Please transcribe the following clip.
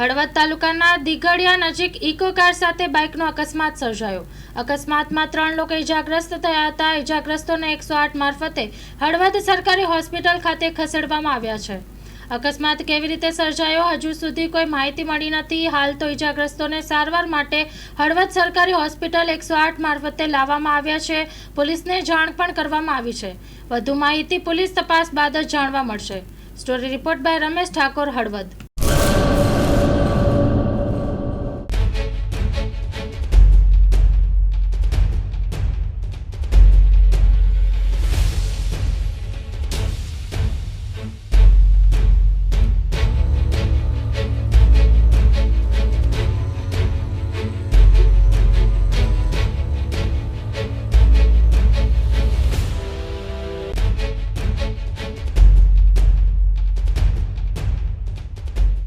હળવદ તાલુકાના દિગડિયા નજીક eco car સાથે બાઇકનો અકસ્માત સર્જાયો। અકસ્માતમાં 3 લોકો ઇજાગ્રસ્ત થયા હતા। ઇજાગ્રસ્તોને 108 મારફતે હળવદ સરકારી હોસ્પિટલ ખાતે ખસેડવામાં આવ્યા છે। અકસ્માત કેવી રીતે સર્જાયો હજુ સુધી કોઈ માહિતી મળી નથી। હાલ તો ઇજાગ્રસ્તોને સારવાર માટે હળવદ સરકારી હોસ્પિટલ 108 મારફતે લાવવામાં આવ્યા છે। પોલીસને જાણ પણ કરવામાં આવી છે। વધુ માહિતી પોલીસ તપાસ બાદ જ જાણવા મળશે। Story report by Ramesh Thakor, Halvad.